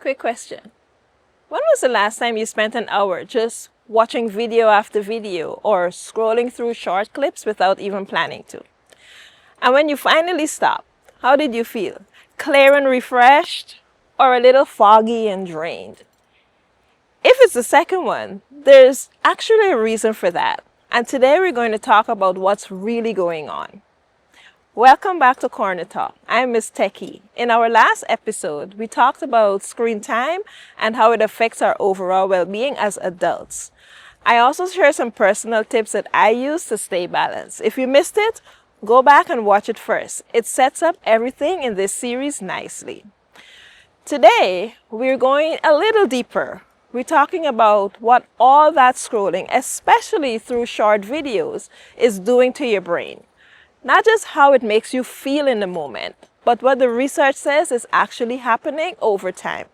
Quick question. When was the last time you spent an hour just watching video after video or scrolling through short clips without even planning to? And when you finally stopped, how did you feel? Clear and refreshed, or a little foggy and drained? If it's the second one, there's actually a reason for that. And today we're going to talk about what's really going on. Welcome back to Corner Talk. I'm Miss Techie. In our last episode, we talked about screen time and how it affects our overall well-being as adults. I also share some personal tips that I use to stay balanced. If you missed it, go back and watch it first. It sets up everything in this series nicely. Today, we're going a little deeper. We're talking about what all that scrolling, especially through short videos, is doing to your brain. Not just how it makes you feel in the moment, but what the research says is actually happening over time.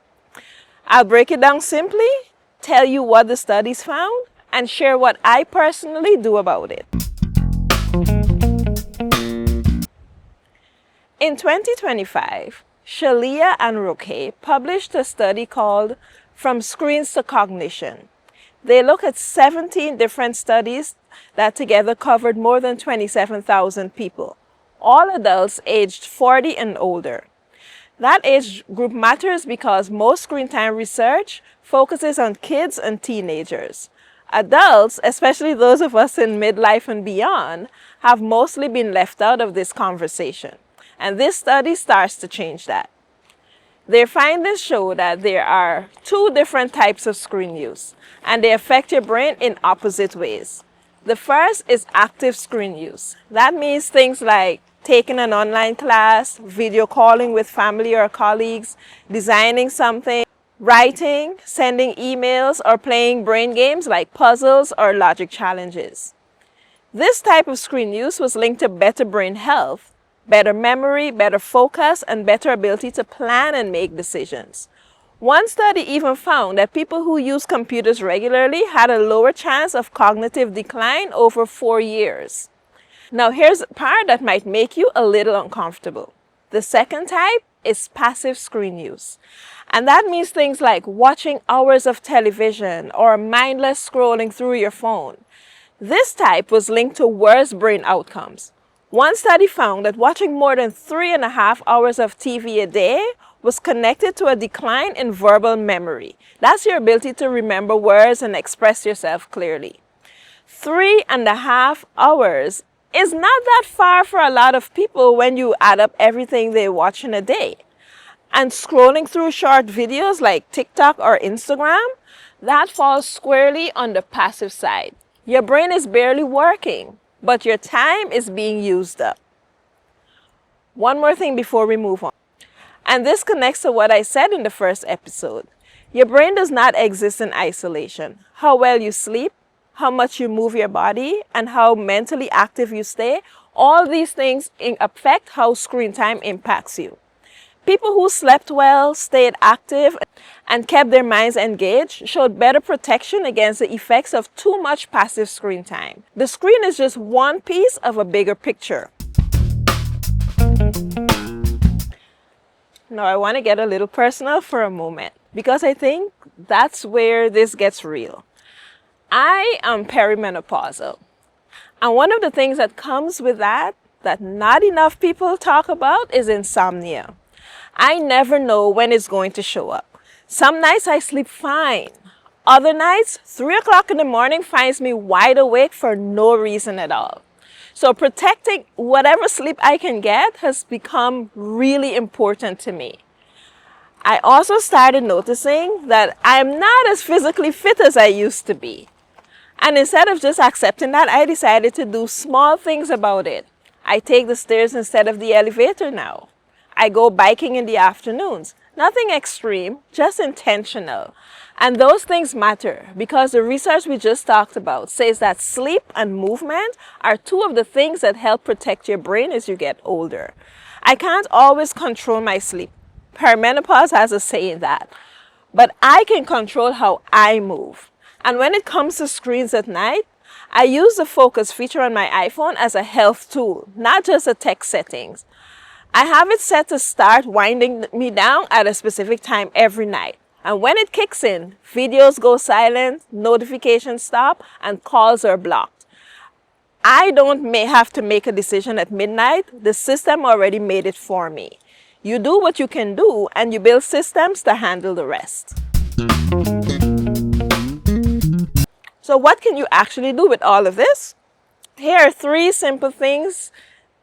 I'll break it down simply, tell you what the studies found, and share what I personally do about it. In 2025, Shalia and Roque published a study called From Screens to Cognition. They looked at 17 different studies that together covered more than 27,000 people, all adults aged 40 and older. That age group matters because most screen time research focuses on kids and teenagers. Adults, especially those of us in midlife and beyond, have mostly been left out of this conversation. And this study starts to change that. Their findings show that there are two different types of screen use, and they affect your brain in opposite ways. The first is active screen use. That means things like taking an online class, video calling with family or colleagues, designing something, writing, sending emails, or playing brain games like puzzles or logic challenges. This type of screen use was linked to better brain health, better memory, better focus, and better ability to plan and make decisions. One study even found that people who use computers regularly had a lower chance of cognitive decline over 4 years. Now here's a part that might make you a little uncomfortable. The second type is passive screen use. And that means things like watching hours of television or mindless scrolling through your phone. This type was linked to worse brain outcomes. One study found that watching more than 3.5 hours of TV a day was connected to a decline in verbal memory. That's your ability to remember words and express yourself clearly. 3.5 hours is not that far for a lot of people when you add up everything they watch in a day. And scrolling through short videos like TikTok or Instagram, that falls squarely on the passive side. Your brain is barely working, but your time is being used up. One more thing before we move on. And this connects to what I said in the first episode. Your brain does not exist in isolation. How well you sleep, how much you move your body, and how mentally active you stay, all these things affect how screen time impacts you. People who slept well, stayed active, and kept their minds engaged showed better protection against the effects of too much passive screen time. The screen is just one piece of a bigger picture. Now I want to get a little personal for a moment because I think that's where this gets real. I am perimenopausal. And one of the things that comes with that not enough people talk about is insomnia. I never know when it's going to show up. Some nights I sleep fine. Other nights, 3 o'clock in the morning finds me wide awake for no reason at all. So protecting whatever sleep I can get has become really important to me. I also started noticing that I'm not as physically fit as I used to be. And instead of just accepting that, I decided to do small things about it. I take the stairs instead of the elevator now. I go biking in the afternoons. Nothing extreme, just intentional. And those things matter because the research we just talked about says that sleep and movement are two of the things that help protect your brain as you get older. I can't always control my sleep. Perimenopause has a say in that. But I can control how I move. And when it comes to screens at night, I use the focus feature on my iPhone as a health tool, not just a text settings. I have it set to start winding me down at a specific time every night. And when it kicks in, videos go silent, notifications stop, and calls are blocked. I don't have to make a decision at midnight. The system already made it for me. You do what you can do, and you build systems to handle the rest. So what can you actually do with all of this? Here are 3 simple things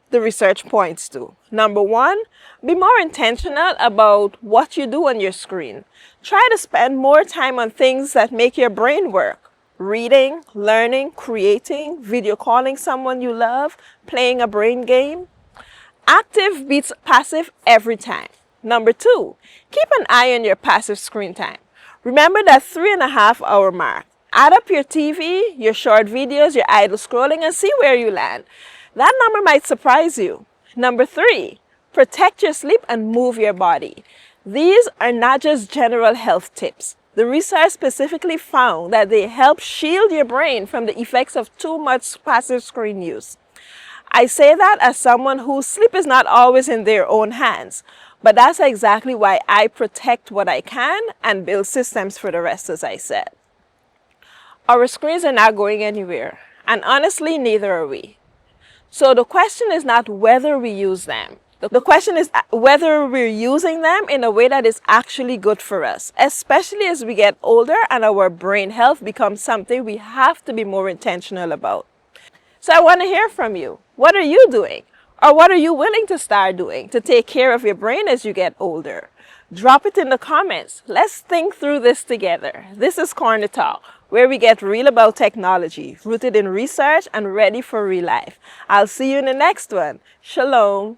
the research points to. Number 1, be more intentional about what you do on your screen. Try to spend more time on things that make your brain work. Reading, learning, creating, video calling someone you love, playing a brain game. Active beats passive every time. Number 2, keep an eye on your passive screen time. Remember that 3.5-hour mark. Add up your TV, your short videos, your idle scrolling, and see where you land. That number might surprise you. Number 3, protect your sleep and move your body. These are not just general health tips. The research specifically found that they help shield your brain from the effects of too much passive screen use. I say that as someone whose sleep is not always in their own hands, but that's exactly why I protect what I can and build systems for the rest, as I said. Our screens are not going anywhere, and honestly, neither are we. So the question is not whether we use them. The question is whether we're using them in a way that is actually good for us, especially as we get older and our brain health becomes something we have to be more intentional about. So I want to hear from you. What are you doing? Or what are you willing to start doing to take care of your brain as you get older? Drop it in the comments. Let's think through this together. This is Corner Talk, where we get real about technology, rooted in research and ready for real life. I'll see you in the next one. Shalom.